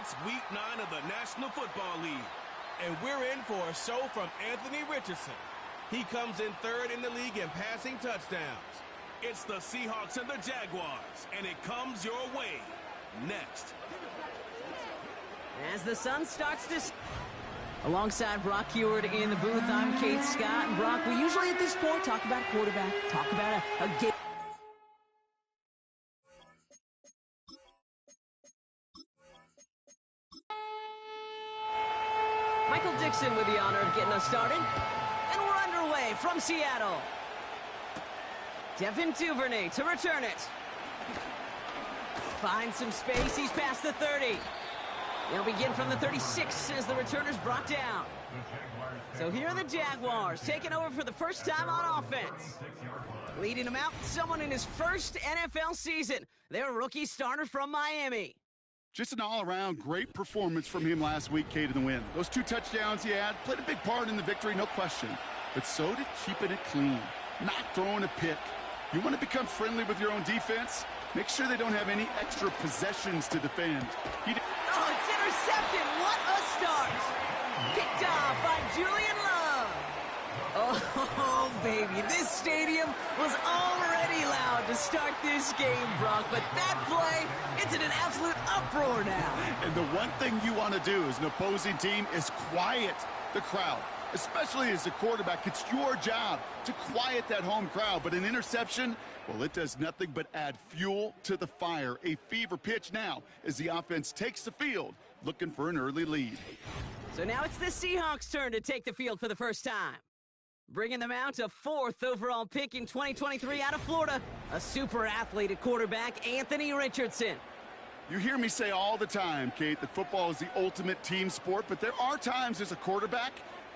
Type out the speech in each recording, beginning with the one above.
It's Week 9 of the National Football League. And we're in for a show from Anthony Richardson. He comes in third in the league in passing touchdowns. It's the Seahawks and the Jaguars, and it comes your way next. As the sun starts to... Alongside Brock Heward in the booth, I'm Kate Scott. And Brock, we usually at this point talk about quarterback, talk about a game. Michael Dixon with the honor of getting us started. And we're underway from Seattle. Devin Duvernay to return it. Finds some space. He's past the 30. They'll begin from the 36 as the returner's brought down. So here are the Jaguars taking over for the first time on offense. Leading them out, someone in his first NFL season. Their rookie starter from Miami. Just an all-around great performance from him last week, Kate, in the win. Those 2 touchdowns he had played a big part in the victory, no question. But so did keeping it clean, not throwing a pick. You want to become friendly with your own defense? Make sure they don't have any extra possessions to defend. Oh, it's intercepted. What a start. Picked off by Julian Love. Oh, baby. This stadium was already loud to start this game, Brock. But that play, it's in an absolute uproar now. And the one thing you want to do as an opposing team is quiet the crowd. Especially as a quarterback, it's your job to quiet that home crowd. But an interception, well, it does nothing but add fuel to the fire. A fever pitch now as the offense takes the field, looking for an early lead. So now it's the Seahawks' turn to take the field for the first time. Bringing them out a 4th overall pick in 2023 out of Florida, a super athlete at quarterback, Anthony Richardson. You hear me say all the time, Kate, that football is the ultimate team sport, but there are times as a quarterback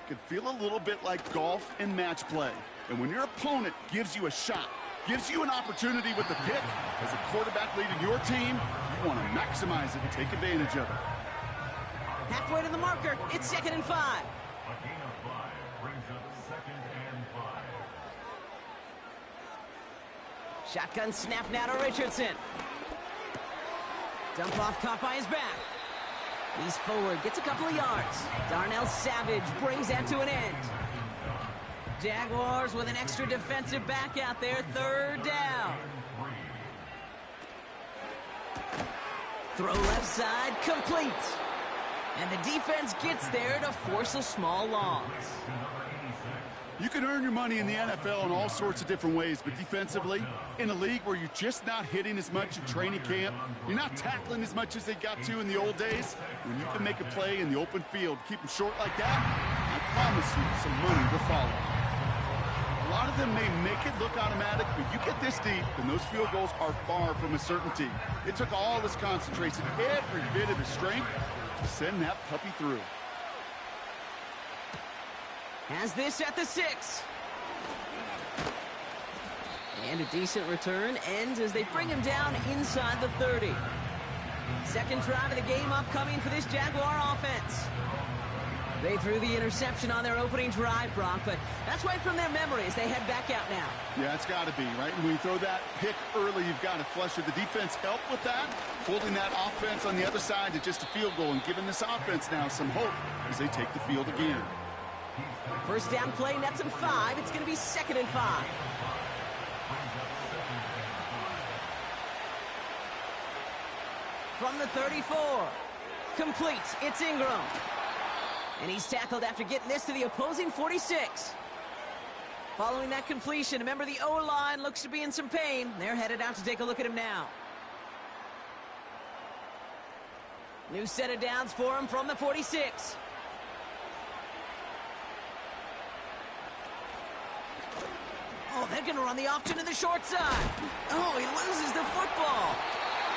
can feel a little bit like golf and match play. And when your opponent gives you a shot, gives you an opportunity with the pick, as a quarterback leading your team, you want to maximize it and take advantage of it. Halfway to the marker, it's 2nd and 5. A gain of 5 brings up 2nd and 5. Shotgun snap now to Richardson. Dump off caught by his back. He's forward, gets a couple of yards. Darnell Savage brings that to an end. Jaguars with an extra defensive back out there, 3rd down. Throw left side, complete. And the defense gets there to force a small loss. You can earn your money in the NFL in all sorts of different ways, but defensively, in a league where you're just not hitting as much in training camp, you're not tackling as much as they got to in the old days, when you can make a play in the open field, keep them short like that, I promise you some money will follow. A lot of them may make it look automatic, but you get this deep, and those field goals are far from a certainty. It took all his concentration, every bit of his strength, to send that puppy through. Has this at the 6. And a decent return ends as they bring him down inside the 30. Second drive of the game upcoming for this Jaguar offense. They threw the interception on their opening drive, Brock, but that's right from their memory as they head back out now. Yeah, it's got to be, right? When you throw that pick early, you've got to flush it. The defense helped with that, holding that offense on the other side to just a field goal and giving this offense now some hope as they take the field again. First down play, nets him 5. It's going to be 2nd and 5. From the 34. Complete. It's Ingram. And he's tackled after getting this to the opposing 46. Following that completion, remember the O-line looks to be in some pain. They're headed out to take a look at him now. New set of downs for him from the 46. Oh, they're going to run the option to the short side. Oh, he loses the football.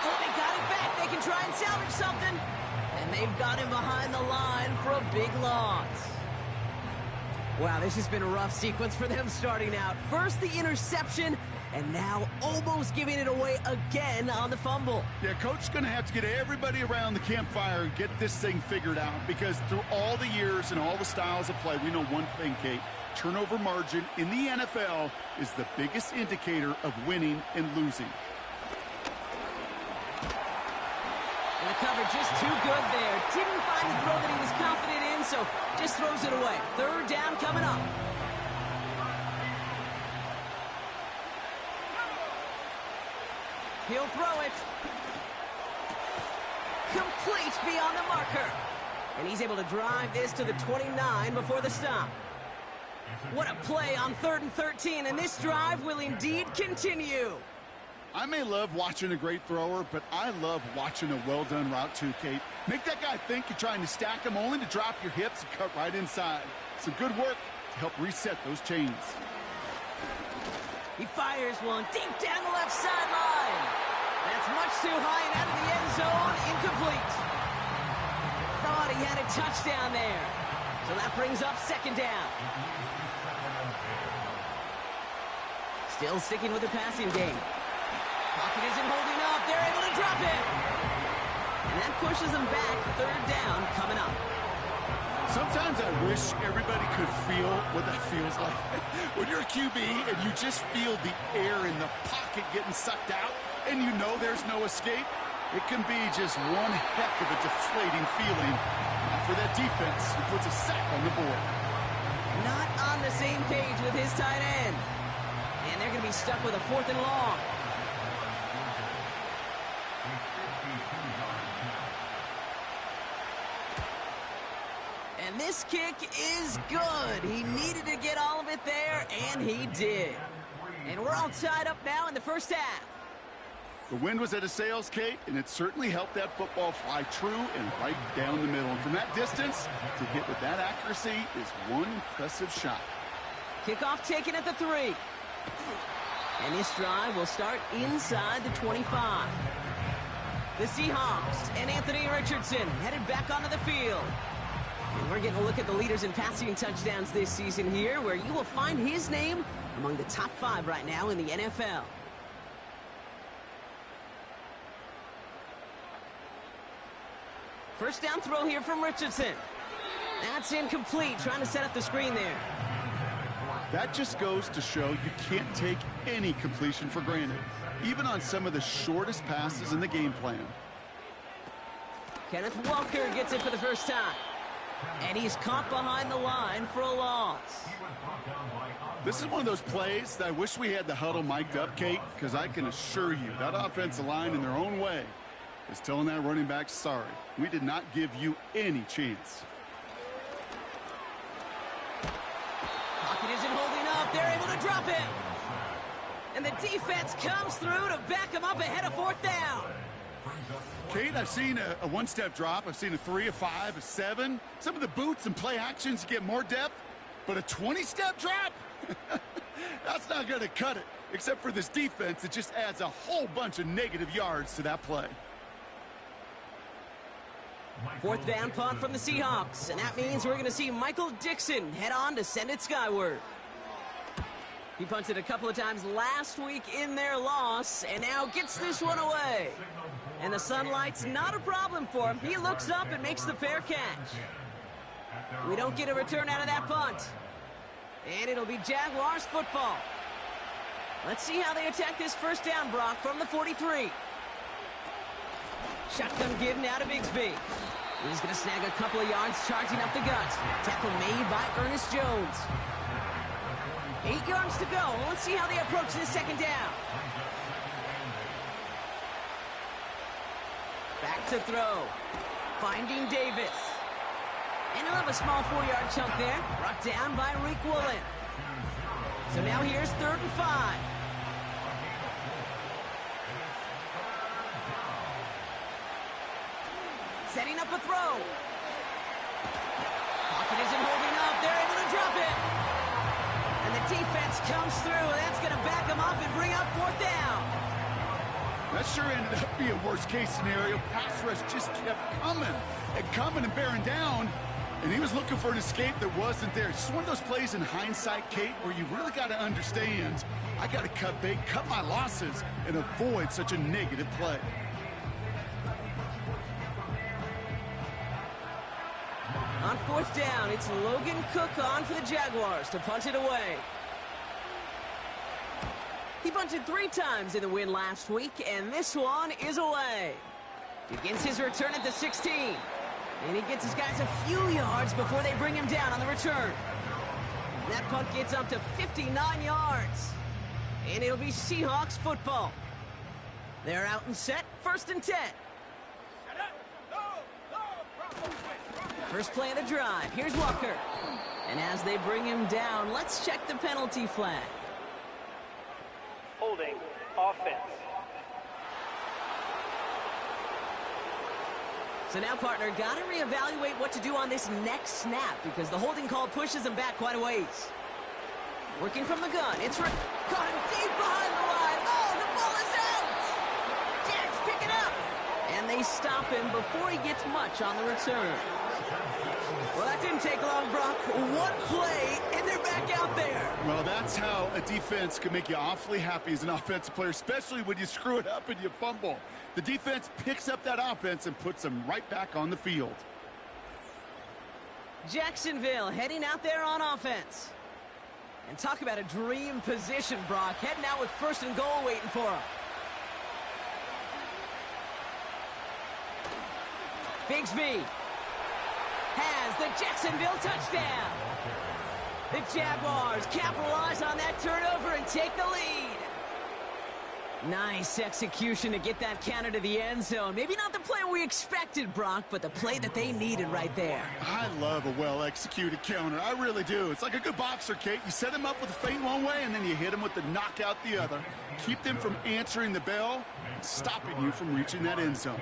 Oh, they got it back. They can try and salvage something. And they've got him behind the line for a big loss. Wow, this has been a rough sequence for them starting out. First the interception, and now almost giving it away again on the fumble. Yeah, Coach is going to have to get everybody around the campfire and get this thing figured out, because through all the years and all the styles of play, we know one thing, Kate. Turnover margin in the NFL is the biggest indicator of winning and losing. And the cover just too good there. Didn't find the throw that he was confident in, so just throws it away. Third down coming up. He'll throw it. Complete beyond the marker. And he's able to drive this to the 29 before the stop. What a play on 3rd and 13, and this drive will indeed continue. I may love watching a great thrower, but I love watching a well-done route too, Kate. Make that guy think you're trying to stack him only to drop your hips and cut right inside. Some good work to help reset those chains. He fires one deep down the left sideline. That's much too high and out of the end zone. Incomplete. Thought he had a touchdown there. So that brings up 2nd down. Still sticking with the passing game. Pocket isn't holding up. They're able to drop it. And that pushes them back. 3rd down coming up. Sometimes I wish everybody could feel what that feels like. When you're a QB and you just feel the air in the pocket getting sucked out and you know there's no escape, it can be just one heck of a deflating feeling. And for that defense, who puts a sack on the board. Not on the same page with his tight end. And they're going to be stuck with a 4th and long. And this kick is good. He needed to get all of it there, and he did. And we're all tied up now in the first half. The wind was at a sails, Kate, and it certainly helped that football fly true and right down the middle. And from that distance, to hit with that accuracy is one impressive shot. Kickoff taken at the 3. And this drive will start inside the 25. The Seahawks and Anthony Richardson headed back onto the field. And we're getting a look at the leaders in passing touchdowns this season here, where you will find his name among the top 5 right now in the NFL. First down throw here from Richardson. That's incomplete, trying to set up the screen there. That just goes to show you can't take any completion for granted, even on some of the shortest passes in the game plan. Kenneth Walker gets it for the first time. And he's caught behind the line for a loss. This is one of those plays that I wish we had the huddle mic'd up, Kate, because I can assure you that offensive line in their own way is telling that running back, sorry, we did not give you any chance. Pocket isn't holding up. They're able to drop it. And the defense comes through to back him up ahead of 4th down. Kate, I've seen a one-step drop. I've seen a 3, a 5, a 7. Some of the boots and play actions get more depth, but a 20-step drop? That's not going to cut it, except for this defense that just adds a whole bunch of negative yards to that play. 4th down punt from the Seahawks, and that means we're going to see Michael Dixon head on to send it skyward. He punted a couple of times last week in their loss, and now gets this one away. And the sunlight's not a problem for him. He looks up and makes the fair catch. We don't get a return out of that punt. And it'll be Jaguars football. Let's see how they attack this first down, Brock, from the 43. Shotgun give now to Bigsby. He's going to snag a couple of yards, charging up the gut. Tackle made by Ernest Jones. 8 yards to go. Let's see how they approach this 2nd down. Back to throw. Finding Davis. And he'll have a small 4-yard chunk there. Brought down by Reek Woolen. So now here's 3rd and 5. Setting up a throw. Pocket isn't holding up. They're able to drop it. And the defense comes through. That's going to back them up and bring up 4th down. That sure ended up being worst-case scenario. Pass rush just kept coming and bearing down, and he was looking for an escape that wasn't there. It's just one of those plays in hindsight, Kate, where you really got to understand, I got to cut bait, cut my losses, and avoid such a negative play. On 4th down, it's Logan Cook on for the Jaguars to punt it away. He punted 3 times in the win last week, and this one is away. Begins his return at the 16. And he gets his guys a few yards before they bring him down on the return. That punt gets up to 59 yards. And it'll be Seahawks football. They're out and set, 1st and 10. First play of the drive. Here's Walker. And as they bring him down, let's check the penalty flag. Holding offense. So now, partner, got to reevaluate what to do on this next snap because the holding call pushes him back quite a ways. Working from the gun. It's caught him deep behind the line. Oh, the ball is out. Jags pick it up. And they stop him before he gets much on the return. Well, that didn't take long, Brock. One play, and they're back out there. Well, that's how a defense can make you awfully happy as an offensive player, especially when you screw it up and you fumble. The defense picks up that offense and puts them right back on the field. Jacksonville heading out there on offense. And talk about a dream position, Brock. Heading out with 1st and goal waiting for him. Bigsby has the Jacksonville touchdown. The Jaguars capitalize on that turnover and take the lead. Nice execution to get that counter to the end zone. Maybe not the play we expected, Brock, but the play that they needed right there. I love a well-executed counter. I really do. It's like a good boxer, Kate. You set him up with a feint one way, and then you hit him with the knockout the other. Keep them from answering the bell, stopping you from reaching that end zone.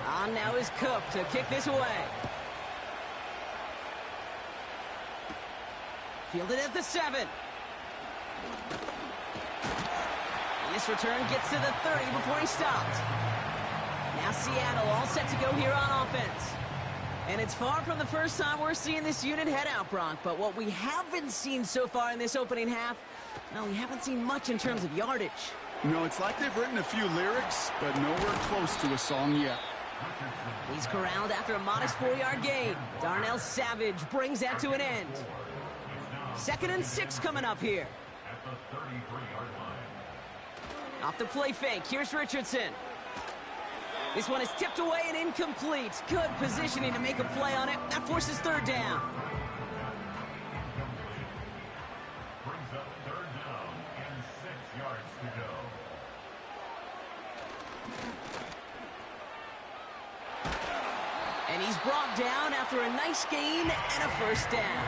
On now is Cook to kick this away. Fielded at the 7. And this return gets to the 30 before he stopped. Now Seattle all set to go here on offense. And it's far from the first time we're seeing this unit head out, Brock. But what we haven't seen so far in this opening half, well, we haven't seen much in terms of yardage. No, it's like they've written a few lyrics, but nowhere close to a song yet. He's corralled after a modest 4-yard gain. Darnell Savage brings that to an end. 2nd and 6 coming up here. Off the play fake, here's Richardson. This one is tipped away and incomplete. Good positioning to make a play on it. That forces 3rd down. Brings up 3rd down and 6 yards to go. And he's brought down after a nice gain and a 1st down.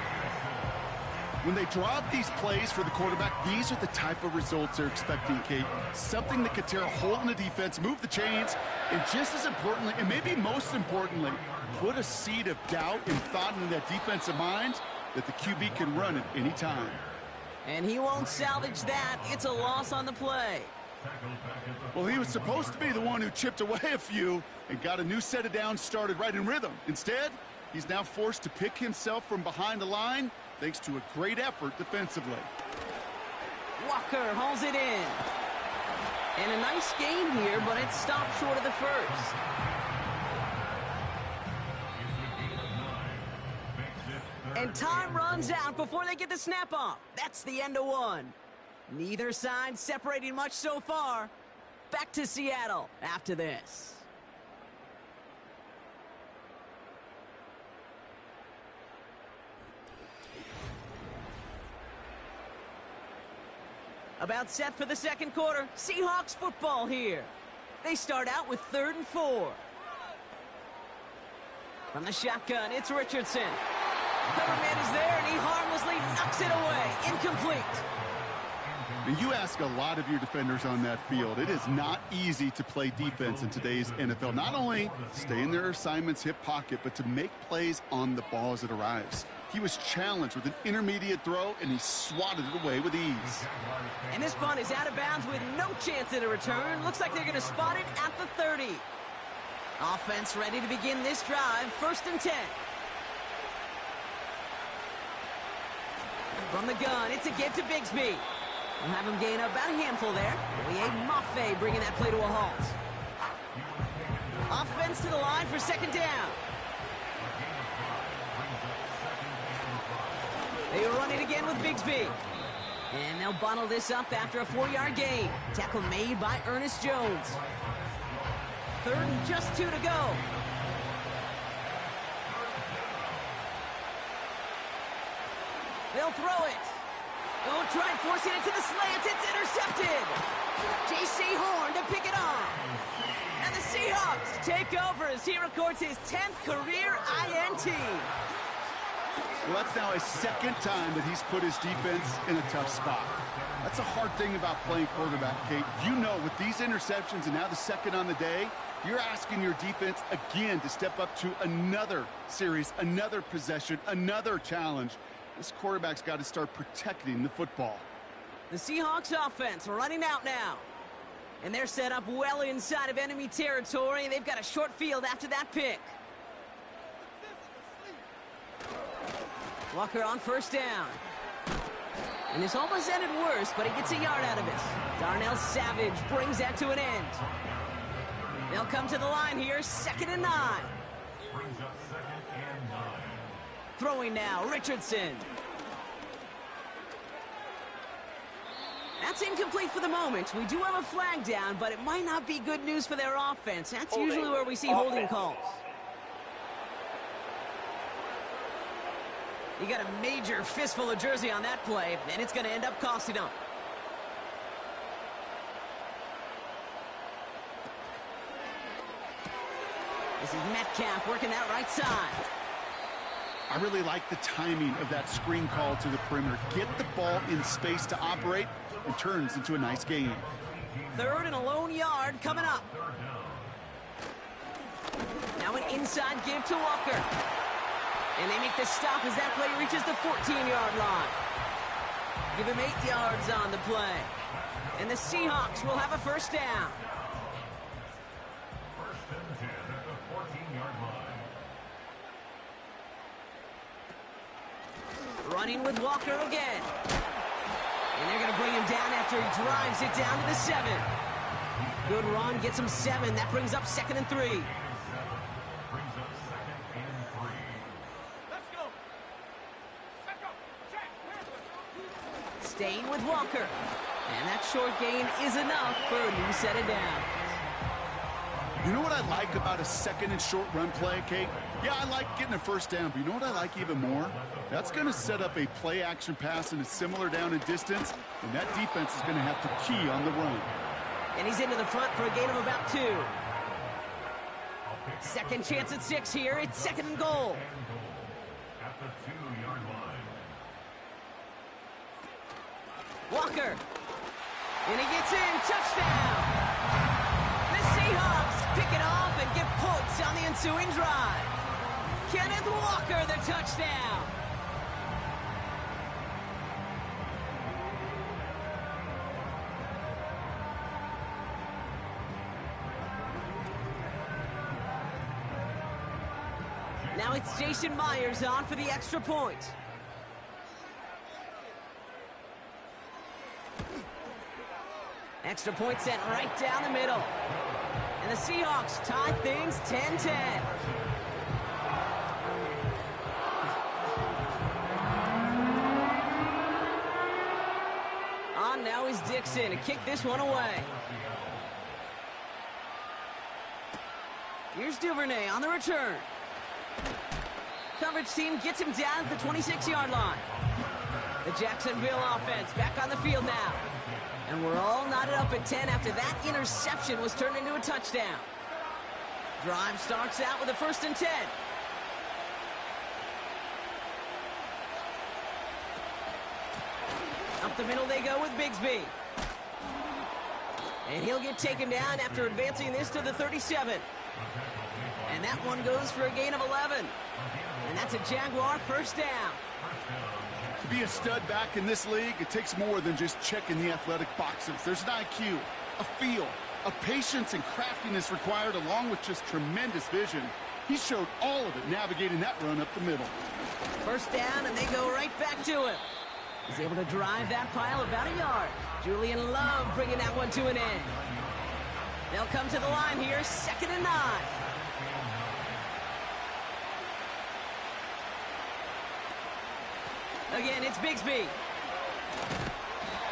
When they draw up these plays for the quarterback, these are the type of results they're expecting, Kate. Something that could tear a hole in the defense, move the chains, and just as importantly, and maybe most importantly, put a seed of doubt and thought into that defensive mind that the QB can run at any time. And he won't salvage that. It's a loss on the play. Well, he was supposed to be the one who chipped away a few and got a new set of downs started right in rhythm. Instead, he's now forced to pick himself from behind the line thanks to a great effort defensively. Walker hauls it in. And a nice gain here, but it stopped short of the 1st. And time runs out before they get the snap off. That's the end of 1. Neither side separating much so far. Back to Seattle after this. About set for the 2nd quarter. Seahawks football here. They start out with 3rd and 4. From the shotgun, it's Richardson. Cover man is there, and he harmlessly knocks it away. Incomplete. You ask a lot of your defenders on that field. It is not easy to play defense in today's NFL. Not only stay in their assignment's hip pocket, but to make plays on the ball as it arrives. He was challenged with an intermediate throw, and he swatted it away with ease. And this punt is out of bounds with no chance at a return. Looks like they're going to spot it at the 30. Offense ready to begin this drive. 1st and 10. From the gun, it's a give to Bigsby. We'll have him gain about a handful there. Oye Mafe bringing that play to a halt. Offense to the line for 2nd down. They run it again with Bigsby. And they'll bundle this up after a 4-yard gain. Tackle made by Ernest Jones. 3rd and just 2 to go. They'll throw it. Oh, try and force it into the slant. It's intercepted. J.C. Horn to pick it off. And the Seahawks take over as he records his 10th career INT. Well, that's now his 2nd time that he's put his defense in a tough spot. That's a hard thing about playing quarterback, Kate. You know, with these interceptions and now the 2nd on the day, you're asking your defense again to step up to another series, another possession, another challenge. This quarterback's got to start protecting the football. The Seahawks offense running out now. And they're set up well inside of enemy territory. They've got a short field after that pick. Walker on 1st down. And this almost ended worse, but he gets a yard out of it. Darnell Savage brings that to an end. They'll come to the line here, 2nd and 9. Brings up 2nd and 9. Throwing now, Richardson. That's incomplete for the moment. We do have a flag down, but it might not be good news for their offense. That's usually where we see holding calls. You got a major fistful of jersey on that play, and it's going to end up costing them. This is Metcalf working that right side. I really like the timing of that screen call to the perimeter. Get the ball in space to operate and turns into a nice gain. 3rd and a lone yard coming up. Now an inside give to Walker. And they make the stop as that play reaches the 14-yard line. Give him 8 yards on the play. And the Seahawks will have a 1st down. 1st and 10 at the 14-yard line. Running with Walker again. And they're going to bring him down after he drives it down to the 7. Good run, gets him 7. That brings up 2nd and 3. Brings up 2nd and 3. Staying with Walker. And that short gain is enough for a new set of downs. You know what I like about a 2nd and short run play, Kate? Yeah, I like getting a 1st down, but you know what I like even more? That's going to set up a play-action pass in a similar down and distance, and that defense is going to have to key on the run. And he's into the front for a gain of about 2. 2nd chance at 6 here. It's 2nd and goal. At the 2-yard line. Walker. And he gets in. Touchdown. The Seahawks pick it off and get points on the ensuing drive. Kenneth Walker, the touchdown. Now it's Jason Myers on for the extra point. Extra point sent right down the middle. And the Seahawks tie things 10-10. On now is Dixon to kick this one away. Here's Duvernay on the return. Coverage team gets him down at the 26-yard line. The Jacksonville offense back on the field now. And we're all knotted up at 10 after that interception was turned into a touchdown. Drive starts out with a 1st and 10. Up the middle they go with Bigsby. And he'll get taken down after advancing this to the 37. And that one goes for a gain of 11. And that's a Jaguar 1st down. To be a stud back in this league, it takes more than just checking the athletic boxes. There's an IQ, a feel, a patience and craftiness required, along with just tremendous vision. He showed all of it navigating that run up the middle. 1st down, and they go right back to him. He's able to drive that pile about a yard. Julian Love bringing that one to an end. They'll come to the line here, 2nd and 9. Again, it's Bigsby.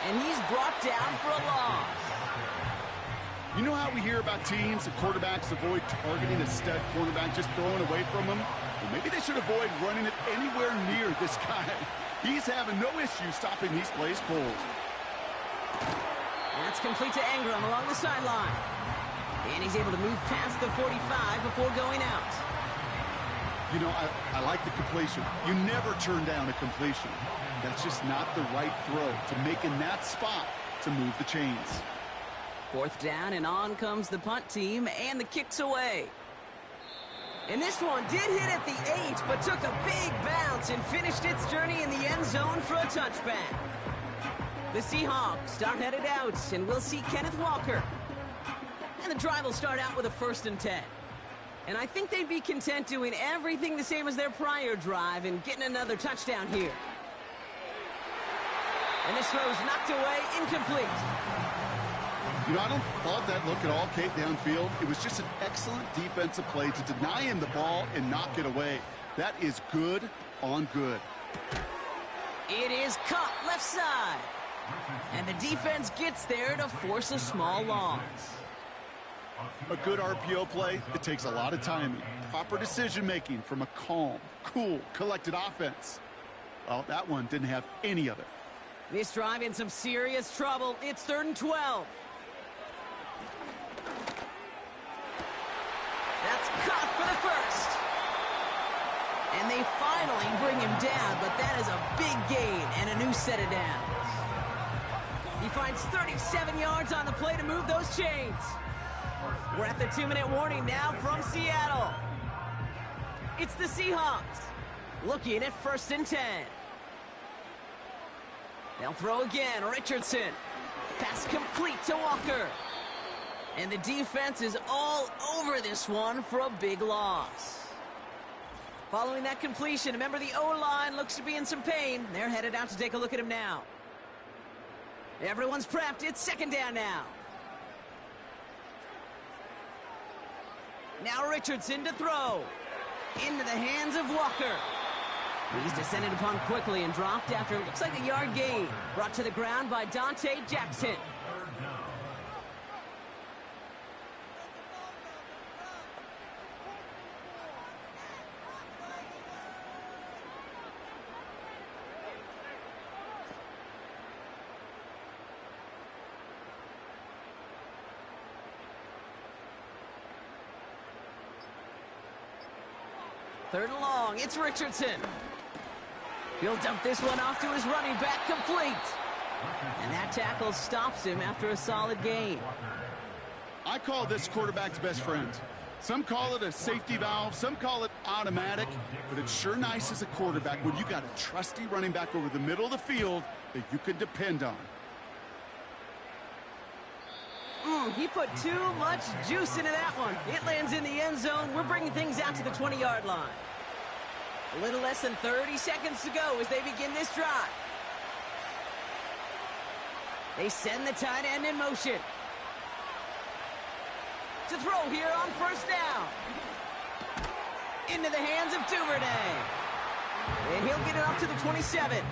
And he's brought down for a loss. You know how we hear about teams and quarterbacks avoid targeting a stud cornerback, just throwing away from him? Well, maybe they should avoid running it anywhere near this guy. He's having no issue stopping these plays cold. That's complete to Ingram along the sideline. And he's able to move past the 45 before going out. You know, I like the completion. You never turn down a completion. That's just not the right throw to make in that spot to move the chains. 4th down, and on comes the punt team, and the kick's away. And this one did hit at the 8, but took a big bounce and finished its journey in the end zone for a touchback. The Seahawks are headed out, and we'll see Kenneth Walker. And the drive will start out with a 1st and 10. And I think they'd be content doing everything the same as their prior drive and getting another touchdown here. And this throw's knocked away, incomplete. You know, I don't fault that look at all, Kate, downfield. It was just an excellent defensive play to deny him the ball and knock it away. That is good on good. It is caught left side. And the defense gets there to force a small loss. A good RPO play, it takes a lot of timing, proper decision-making from a calm, cool, collected offense. Well, that one didn't have any of it. This drive in some serious trouble. It's 3rd and 12. That's caught for the 1st. And they finally bring him down, but that is a big gain and a new set of downs. He finds 37 yards on the play to move those chains. We're at the 2-minute warning now from Seattle. It's the Seahawks looking at 1st and 10. They'll throw again. Richardson. Pass complete to Walker. And the defense is all over this one for a big loss. Following that completion, remember the O-line looks to be in some pain. They're headed out to take a look at him now. Everyone's prepped. It's 2nd down now. Now Richardson to throw. Into the hands of Walker. He's descended upon quickly and dropped after looks like a yard gain. Brought to the ground by Dante Jackson. Third and long, it's Richardson. He'll dump this one off to his running back, complete. And that tackle stops him after a solid gain. I call this quarterback's best friend. Some call it a safety valve, some call it automatic, but it's sure nice as a quarterback when you got a trusty running back over the middle of the field that you can depend on. He put too much juice into that one. It lands in the end zone. We're bringing things out to the 20-yard line. A little less than 30 seconds to go as they begin this drive. They send the tight end in motion. To throw here on 1st down. Into the hands of Duvernay. And he'll get it up to the 27.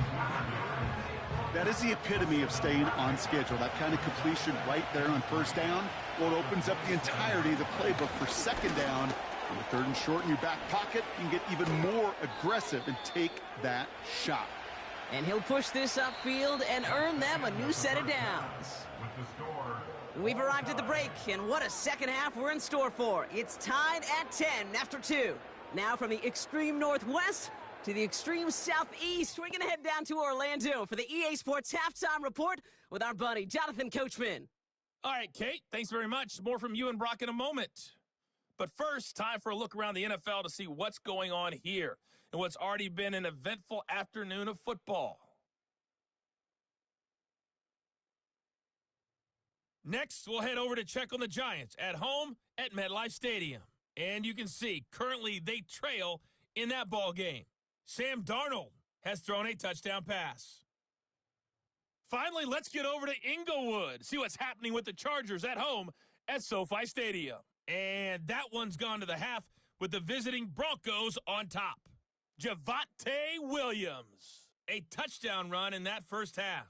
That is the epitome of staying on schedule. That kind of completion right there on 1st down. Well, it opens up the entirety of the playbook for 2nd down. On the 3rd and short in your back pocket, you can get even more aggressive and take that shot. And he'll push this upfield and earn them a new set of downs. We've arrived at the break, and what a second half we're in store for. It's tied at 10 after 2. Now from the extreme northwest to the extreme southeast, we're going to head down to Orlando for the EA Sports Halftime Report with our buddy Jonathan Coachman. All right, Kate, thanks very much. More from you and Brock in a moment. But first, time for a look around the NFL to see what's going on here in what's already been an eventful afternoon of football. Next, we'll head over to check on the Giants at home at MetLife Stadium. And you can see, currently they trail in that ball game. Sam Darnold has thrown a touchdown pass. Finally, let's get over to Inglewood, see what's happening with the Chargers at home at SoFi Stadium. And that one's gone to the half with the visiting Broncos on top. Javonte Williams A touchdown run in that first half.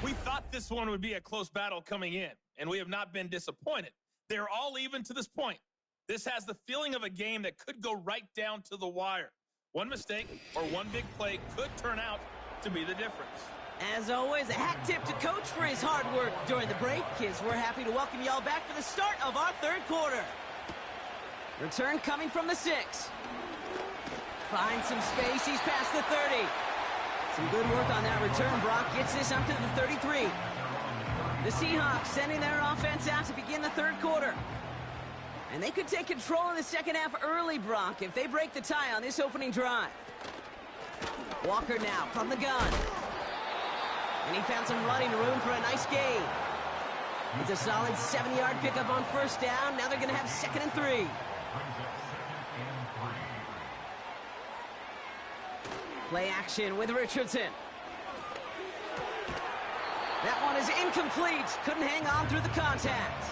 We thought this one would be a close battle coming in, and we have not been disappointed. They're all even to this point. This has the feeling of a game that could go right down to the wire. One mistake or one big play could turn out to be the difference. As always, a hat tip to Coach for his hard work during the break, as we're happy to welcome y'all back for the start of our third quarter. Return coming from the 6. Finds some space, he's past the 30. Some good work on that return. Brock gets this up to the 33. The Seahawks sending their offense out to begin the third quarter. And they could take control in the second half early, Brock, if they break the tie on this opening drive. Walker now from the gun. And he found some running room for a nice gain. It's a solid 7-yard pickup on first down. Now they're going to have 2nd and 3. Play action with Richardson. That one is incomplete. Couldn't hang on through the contact.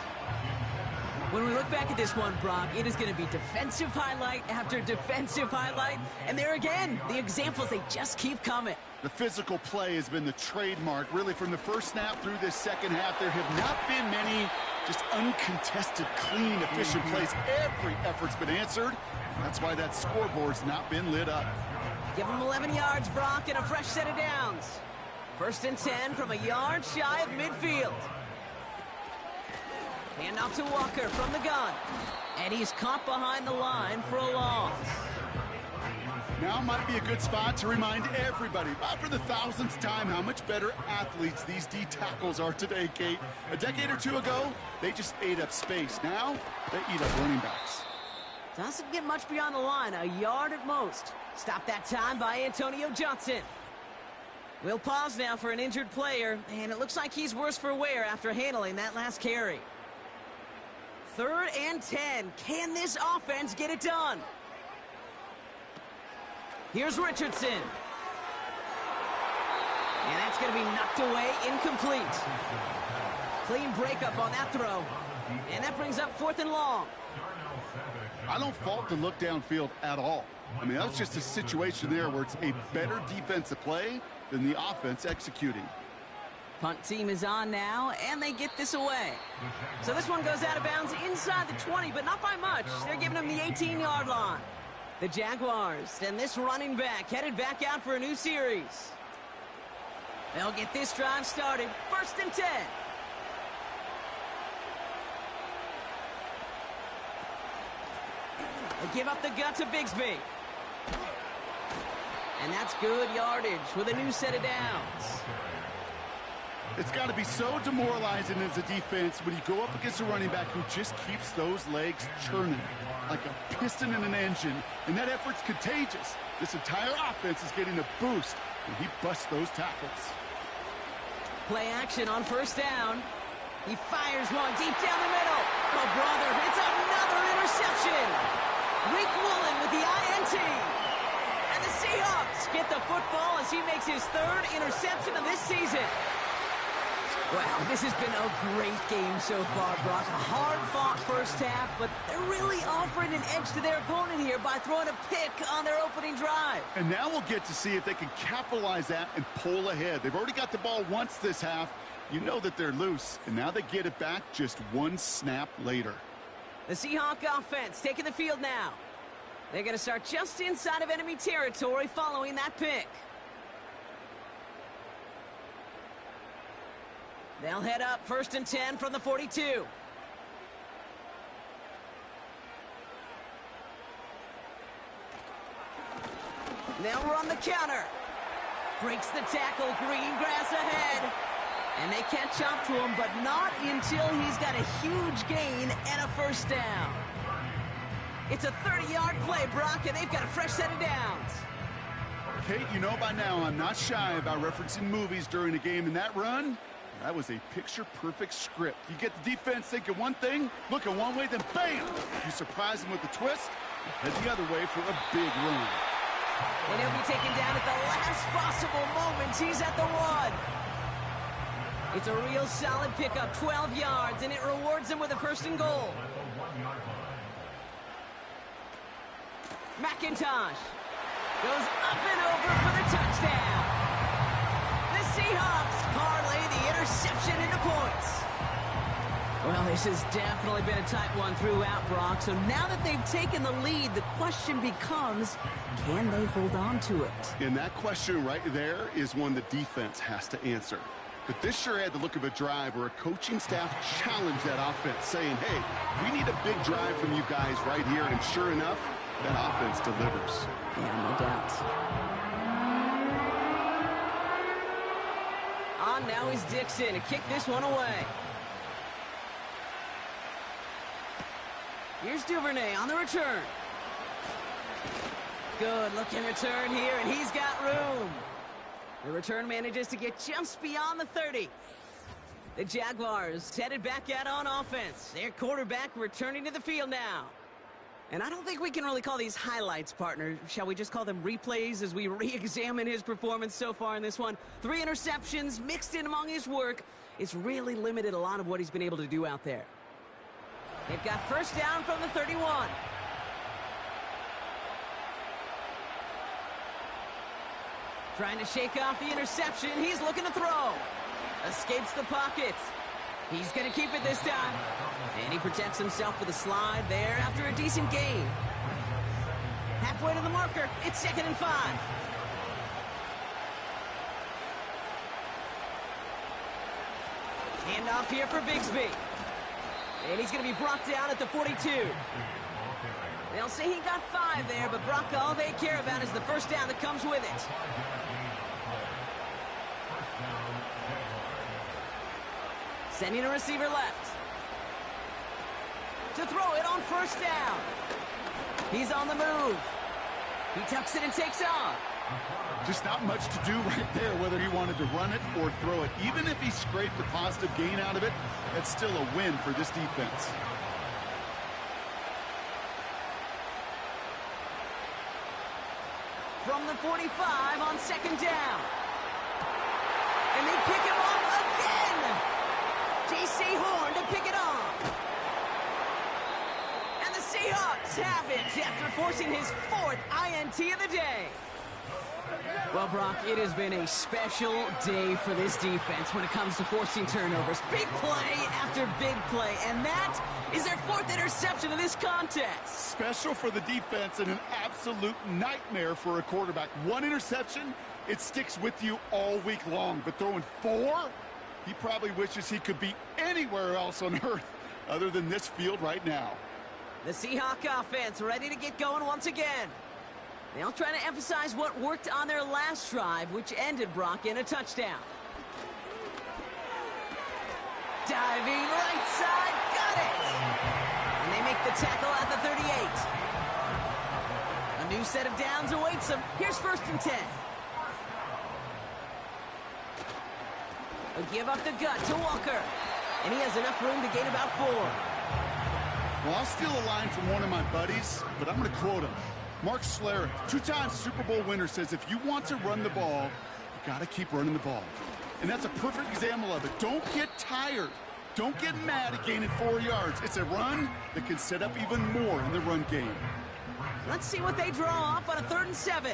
When we look back at this one, Brock, it is going to be defensive highlight after defensive highlight. And there again, the examples, they just keep coming. The physical play has been the trademark, really, from the first snap through this second half. There have not been many just uncontested, clean, efficient plays. Every effort's been answered. That's why that scoreboard's not been lit up. Give him 11 yards, Brock, and a fresh set of downs. 1st and 10 from a yard shy of midfield. Hand off to Walker from the gun. And he's caught behind the line for a loss. Now might be a good spot to remind everybody, about for the 1000th time, how much better athletes these D tackles are today, Kate. A decade or two ago, they just ate up space. Now, they eat up running backs. Doesn't get much beyond the line, a yard at most. Stopped that time by Antonio Johnson. We'll pause now for an injured player, and it looks like he's worse for wear after handling that last carry. 3rd and 10. Can this offense get it done? Here's Richardson. And that's going to be knocked away, incomplete. Clean breakup on that throw. And that brings up 4th and long. I don't fault the look downfield at all. I mean, that's just a situation there where it's a better defensive play than the offense executing. Punt team is on now, and they get this away. So this one goes out of bounds inside the 20, but not by much. They're giving him the 18-yard line. The Jaguars and this running back headed back out for a new series. They'll get this drive started. 1st and 10. They give up the gut to Bigsby. And that's good yardage with a new set of downs. It's got to be so demoralizing as a defense when you go up against a running back who just keeps those legs churning like a piston in an engine, and that effort's contagious. This entire offense is getting a boost when he busts those tackles. Play action on 1st down. He fires one deep down the middle. Oh, brother, it's another interception. Rick Woolen with the INT. And the Seahawks get the football as he makes his 3rd interception of this season. Well, this has been a great game so far, Brock. A hard-fought first half, but they're really offering an edge to their opponent here by throwing a pick on their opening drive. And now we'll get to see if they can capitalize that and pull ahead. They've already got the ball once this half. You know that they're loose, and now they get it back just one snap later. The Seahawk offense taking the field now. They're going to start just inside of enemy territory following that pick. They'll head up 1st and 10 from the 42. They'll run the counter. Breaks the tackle, green grass ahead. And they catch up to him, but not until he's got a huge gain and a 1st down. It's a 30-yard play, Brock, and they've got a fresh set of downs. Kate, you know by now I'm not shy about referencing movies during a game, and that run, that was a picture-perfect script. You get the defense thinking one thing, looking one way, then bam! You surprise them with a twist, and head the other way for a big run. And he'll be taken down at the last possible moment. He's at the 1. It's a real solid pickup, 12 yards, and it rewards him with a 1st and goal. McIntosh. Goes up and over for the touchdown. The Seahawks parlay the interception into points. Well, this has definitely been a tight one throughout, Brock. So now that they've taken the lead, the question becomes, can they hold on to it? And that question right there is one the defense has to answer. But this sure had the look of a drive where a coaching staff challenged that offense, saying, hey, we need a big drive from you guys right here. And sure enough, that offense delivers. Yeah, no doubt. On now is Dixon to kick this one away. Here's Duvernay on the return. Good looking return here, and he's got room. The return manages to get just beyond the 30. The Jaguars headed back out on offense. Their quarterback returning to the field now. And I don't think we can really call these highlights, partner. Shall we just call them replays as we re-examine his performance so far in this one? 3 interceptions mixed in among his work. It's really limited a lot of what he's been able to do out there. They've got first down from the 31. Trying to shake off the interception. He's looking to throw. Escapes the pocket. He's going to keep it this time. And he protects himself with a slide there after a decent gain. Halfway to the marker. It's 2nd and 5. Handoff here for Bigsby. And he's going to be brought down at the 42. They'll say he got 5 there, but Brock, all they care about is the first down that comes with it. Sending a receiver left. To throw it on first down. He's on the move. He tucks it and takes off. Just not much to do right there, whether he wanted to run it or throw it. Even if he scraped a positive gain out of it, that's still a win for this defense. From the 45 on 2nd down. And they pick him off again. J.C. Horn to pick it off. And the Seahawks have it after forcing his 4th INT of the day. Well, Brock, it has been a special day for this defense when it comes to forcing turnovers. Big play after big play, and that is their 4th interception of this contest. Special for the defense and an absolute nightmare for a quarterback. 1 interception, it sticks with you all week long. But throwing 4, he probably wishes he could be anywhere else on earth other than this field right now. The Seahawk offense ready to get going once again. They'll try to emphasize what worked on their last drive, which ended, Brock, in a touchdown. Diving right side, got it! And they make the tackle at the 38. A new set of downs awaits them. Here's 1st and 10. They'll give up the gut to Walker. And he has enough room to gain about 4. Well, I'll steal a line from one of my buddies, but I'm going to quote him. Mark Schlereth, 2-time Super Bowl winner, says if you want to run the ball, you got to keep running the ball. And that's a perfect example of it. Don't get tired. Don't get mad at gaining 4 yards. It's a run that can set up even more in the run game. Let's see what they draw up on a 3rd and 7.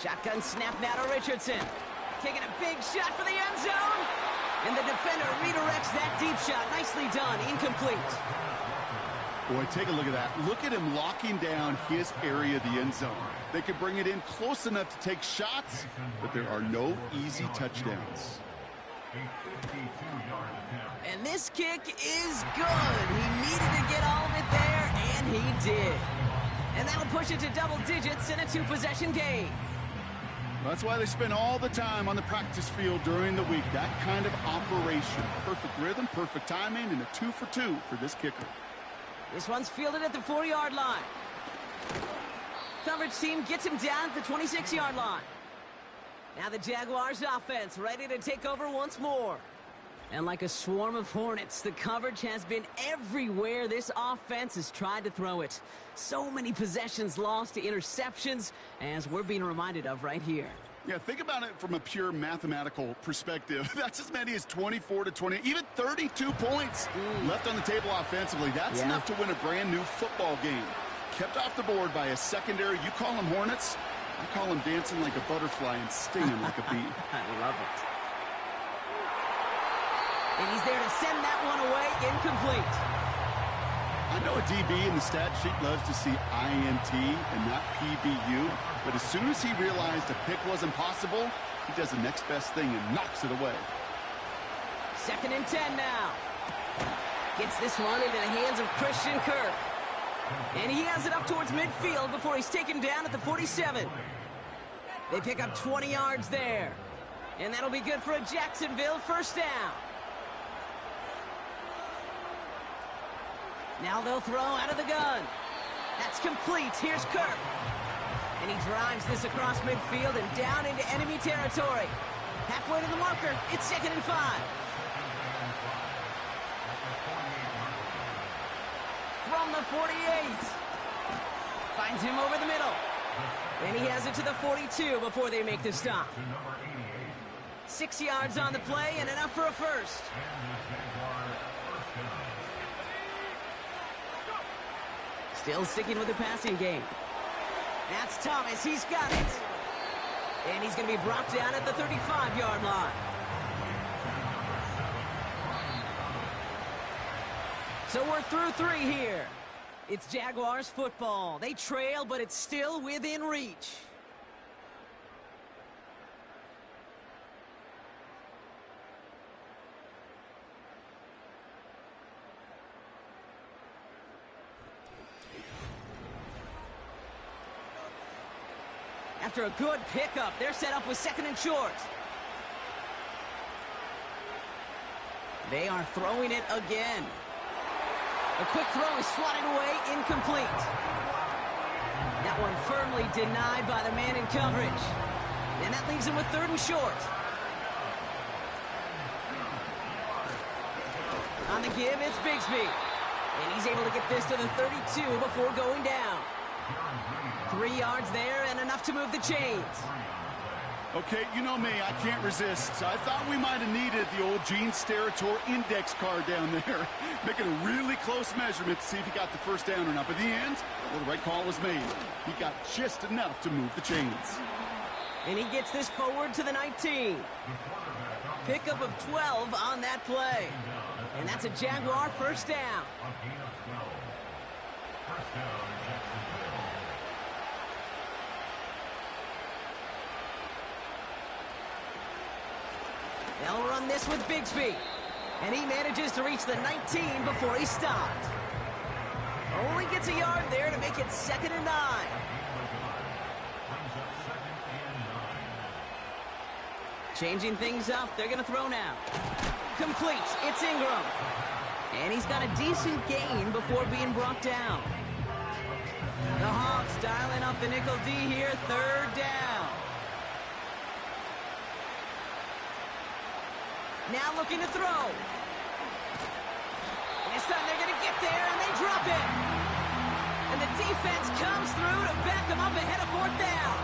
Shotgun snap now to Richardson. Taking a big shot for the end zone. And the defender redirects that deep shot. Nicely done. Incomplete. Boy, take a look at that. Look at him locking down his area of the end zone. They can bring it in close enough to take shots, but there are no easy touchdowns. And this kick is good. He needed to get all of it there, and he did. And that'll push it to double digits in a 2-possession game. That's why they spend all the time on the practice field during the week. That kind of operation. Perfect rhythm, perfect timing, and a 2 for 2 for this kicker. This one's fielded at the 4-yard line. Coverage team gets him down at the 26-yard line. Now the Jaguars offense ready to take over once more. And like a swarm of hornets, the coverage has been everywhere this offense has tried to throw it. So many possessions lost to interceptions, as we're being reminded of right here. Yeah, think about it from a pure mathematical perspective. That's as many as 24 to 20, even 32 points left on the table offensively. That's enough to win a brand new football game. Kept off the board by a secondary. You call them Hornets, I call them dancing like a butterfly and stinging like a bee. I love it. And he's there to send that one away, incomplete. I know a DB in the stat sheet loves to see INT and not PBU, but as soon as he realized a pick wasn't possible, he does the next best thing and knocks it away. 2nd and 10 now. Gets this one into the hands of Christian Kirk. And he has it up towards midfield before he's taken down at the 47. They pick up 20 yards there. And that'll be good for a Jacksonville first down. Now they'll throw out of the gun. That's complete. Here's Kirk. And he drives this across midfield and down into enemy territory. Halfway to the marker. It's 2nd and 5. From the 48. Finds him over the middle. And he has it to the 42 before they make the stop. 6 yards on the play and enough for a first. Still sticking with the passing game. That's Thomas. He's got it. And he's going to be brought down at the 35-yard line. So we're through 3 here. It's Jaguars football. They trail, but it's still within reach. After a good pickup, they're set up with 2nd and short. They are throwing it again. A quick throw is swatted away, incomplete. That one firmly denied by the man in coverage. And that leaves him with 3rd and short. On the give, it's Bigsby. And he's able to get this to the 32 before going down. 3 yards there and enough to move the chains. Okay, you know me, I can't resist. I thought we might have needed the old Gene Steratore index card down there. Making a really close measurement to see if he got the first down or not. But in the end, well, the right call was made. He got just enough to move the chains. And he gets this forward to the 19. Pickup of 12 on that play. And that's a Jaguar first down. They'll run this with Bigsby. And he manages to reach the 19 before he stopped. Only gets a yard there to make it 2nd and 9. Changing things up. They're going to throw now. Complete. It's Ingram. And he's got a decent gain before being brought down. The Hawks dialing up the nickel D here. 3rd down. Now looking to throw. This time they're going to get there, and they drop it. And the defense comes through to back them up ahead of 4th down.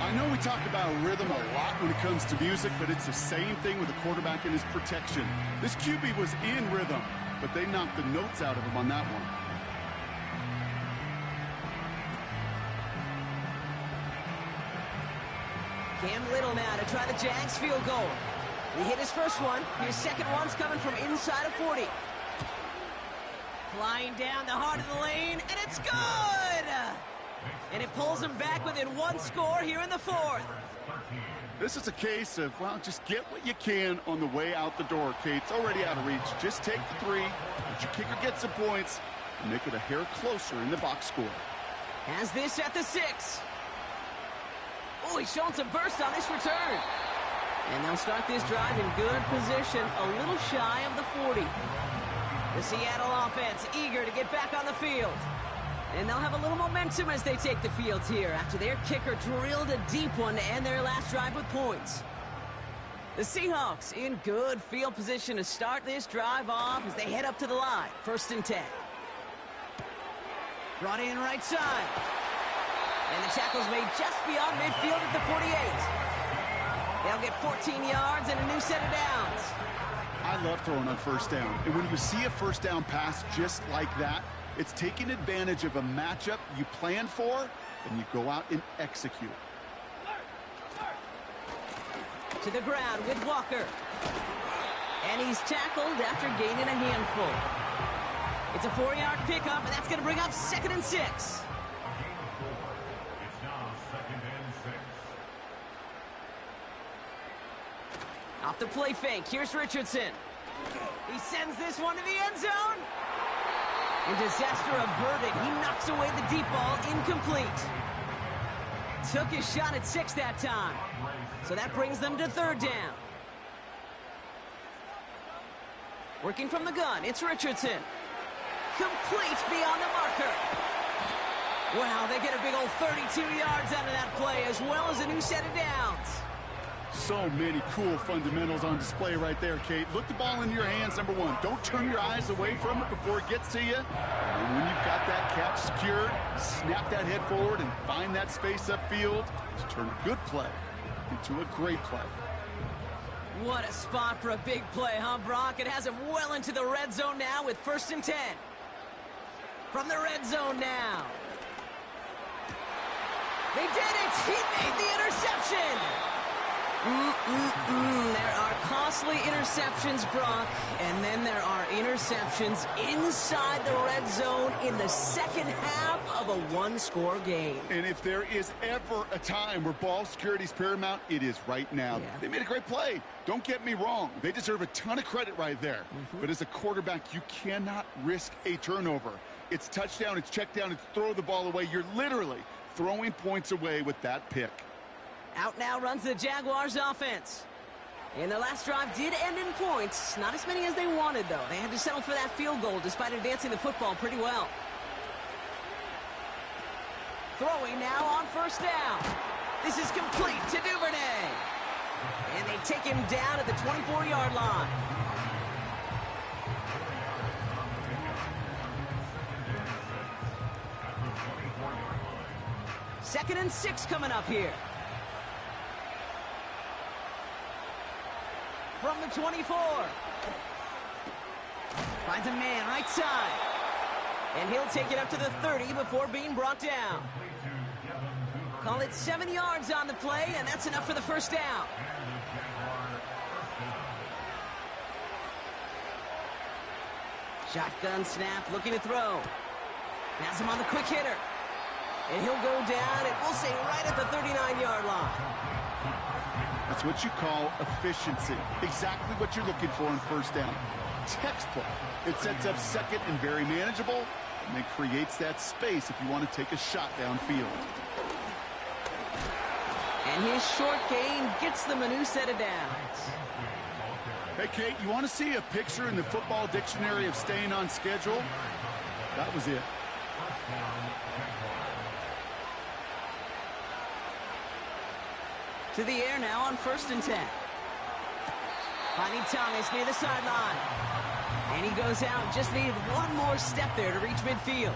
I know we talk about rhythm a lot when it comes to music, but it's the same thing with the quarterback and his protection. This QB was in rhythm, but they knocked the notes out of him on that one. Cam Little now to try the Jags field goal. He hit his first one. His second one's coming from inside of 40. Flying down the heart of the lane, and it's good! And it pulls him back within 1 score here in the 4th. This is a case of, well, just get what you can on the way out the door, Kate. It's already out of reach. Just take the 3, let your kicker get some points, and make it a hair closer in the box score. Has this at the 6. Oh, he's showing some burst on this return. And they'll start this drive in good position, a little shy of the 40. The Seattle offense eager to get back on the field. And they'll have a little momentum as they take the field here after their kicker drilled a deep one to end their last drive with points. The Seahawks in good field position to start this drive off as they head up to the line. 1st and 10. Brought in right side. And the the tackle's made just beyond midfield at the 48. They'll get 14 yards and a new set of downs. I love throwing on first down. And when you see a first down pass just like that, it's taking advantage of a matchup you plan for, and you go out and execute. To the ground with Walker. And he's tackled after gaining a handful. It's a 4-yard pickup, and that's going to bring up 2nd and 6. It's now 2nd and 6. Off the play fake, here's Richardson. He sends this one to the end zone. And disaster averted. He knocks away the deep ball, incomplete. Took his shot at 6 that time. So that brings them to 3rd down. Working from the gun, it's Richardson. Complete beyond the marker. Wow, they get a big old 32 yards out of that play, as well as a new set of downs. So many cool fundamentals on display right there, Kate. Look the ball in your hands, number one. Don't turn your eyes away from it before it gets to you. And when you've got that catch secured, snap that head forward and find that space upfield to turn a good play into a great play. What a spot for a big play, huh, Brock? It has him well into the red zone now with 1st and 10. From the red zone now. They did it! He made the interception! There are costly interceptions, Brock, and then there are interceptions inside the red zone in the second half of a one-score game. And if there is ever a time where ball security is paramount, it is right now. Yeah. They made a great play. Don't get me wrong. They deserve a ton of credit right there. But as a quarterback, you cannot risk a turnover. It's touchdown, it's check down, it's throw the ball away. You're literally throwing points away with that pick. Out now runs the Jaguars offense. And their last drive did end in points. Not as many as they wanted, though. They had to settle for that field goal despite advancing the football pretty well. Throwing now on 1st down. This is complete to Duvernay. And they take him down at the 24-yard line. Second and 6 coming up here. From the 24. Finds a man right side. And he'll take it up to the 30 before being brought down. Call it 7 yards on the play, and that's enough for the 1st down. Shotgun snap, looking to throw. Has him on the quick hitter. And he'll go down, and we'll say right at the 39-yard line. That's what you call efficiency. Exactly what you're looking for in 1st down. Textbook. It sets up 2nd and very manageable, and then creates that space if you want to take a shot downfield. And his short gain gets them a new set of downs. Hey, Kate, you want to see a picture in the football dictionary of staying on schedule? That was it. To the air now on 1st and 10. Finding Thomas near the sideline. And he goes out, just needed one more step there to reach midfield.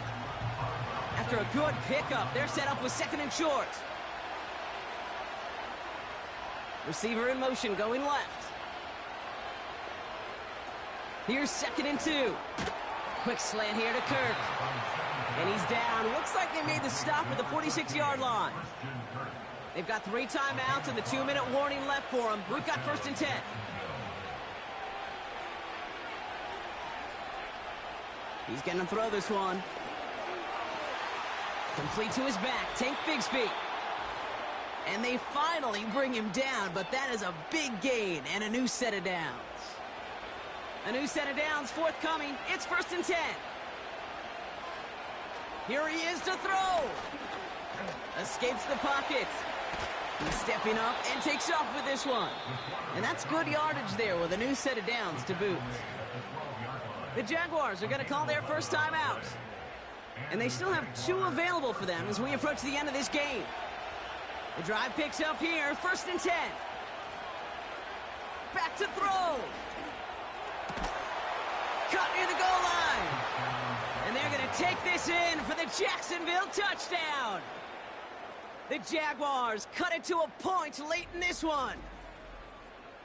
After a good pickup, they're set up with 2nd and short. Receiver in motion, going left. Here's 2nd and 2. Quick slant here to Kirk. And he's down. Looks like they made the stop at the 46-yard line. They've got 3 timeouts and the 2-minute warning left for them. We've got 1st and 10. He's going to throw this one. Complete to his back. Tank Bigsby. And they finally bring him down, but that is a big gain and a new set of downs. A new set of downs forthcoming. It's 1st and 10. Here he is to throw. Escapes the pocket. He's stepping up and takes off with this one. And that's good yardage there with a new set of downs to boot. The Jaguars are going to call their first time out. And they still have 2 available for them as we approach the end of this game. The drive picks up here, 1st and 10. Back to throw. Cut near the goal line. And they're going to take this in for the Jacksonville touchdown. The Jaguars cut it to a point late in this one.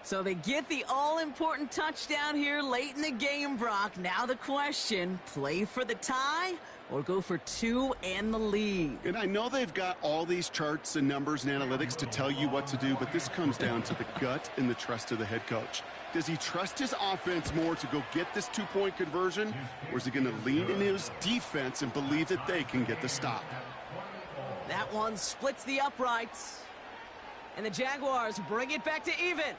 So they get the all-important touchdown here late in the game, Brock. Now the question, play for the tie or go for 2 and the lead? And I know they've got all these charts and numbers and analytics to tell you what to do, but this comes down to the gut and the trust of the head coach. Does he trust his offense more to go get this 2-point conversion, or is he going to lean in his defense and believe that they can get the stop? That one splits the uprights. And the Jaguars bring it back to even.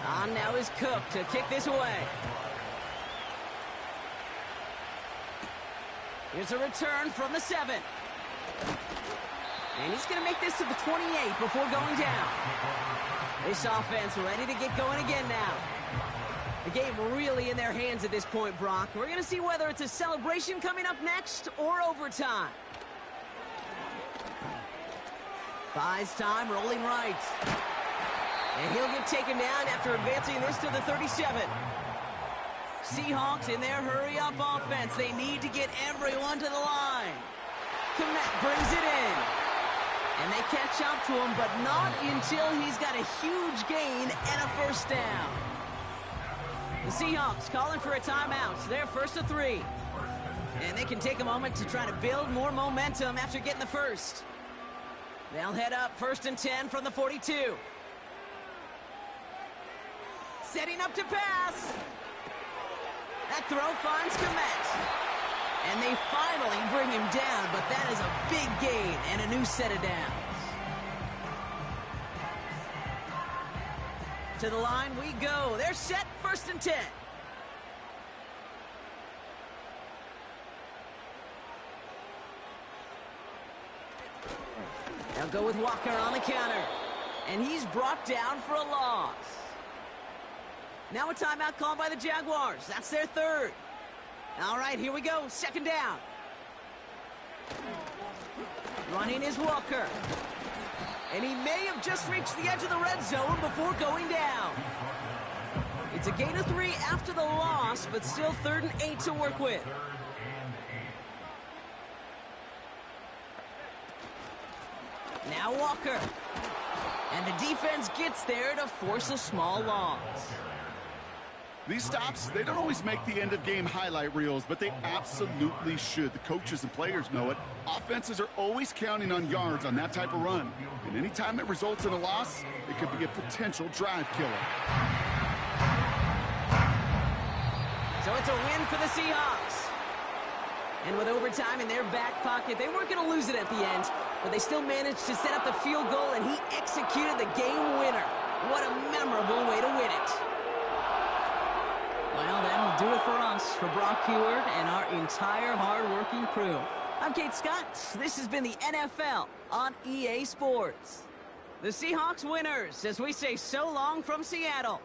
On now is Cook to kick this away. Here's a return from the 7. And he's going to make this to the 28 before going down. This offense ready to get going again now. The game really in their hands at this point, Brock. We're going to see whether it's a celebration coming up next or overtime. Buys time, rolling right. And he'll get taken down after advancing this to the 37. Seahawks in their hurry-up offense. They need to get everyone to the line. Komet brings it in. And they catch up to him, but not until he's got a huge gain and a first down. The Seahawks calling for a timeout. So they're 1st and 3. And they can take a moment to try to build more momentum after getting the first. They'll head up 1st and 10 from the 42. Setting up to pass. That throw finds Komet. And they finally bring him down, but that is a big gain and a new set of downs. To the line we go. They're set, 1st and 10. They'll go with Walker on the counter. And he's brought down for a loss. Now a timeout called by the Jaguars. That's their 3rd. All right, here we go. 2nd down. Running is Walker. And he may have just reached the edge of the red zone before going down. It's a gain of 3 after the loss, but still 3rd and 8 to work with. Now Walker. And the defense gets there to force a small loss. These stops, they don't always make the end-of-game highlight reels, but they absolutely should. The coaches and players know it. Offenses are always counting on yards on that type of run. And anytime it results in a loss, it could be a potential drive killer. So it's a win for the Seahawks. And with overtime in their back pocket, they weren't going to lose it at the end, but they still managed to set up the field goal, and he executed the game winner. What a memorable way to win it. Well, that'll do it for us, for Brock Heward and our entire hard-working crew. I'm Kate Scott. This has been the NFL on EA Sports. The Seahawks winners as we say so long from Seattle.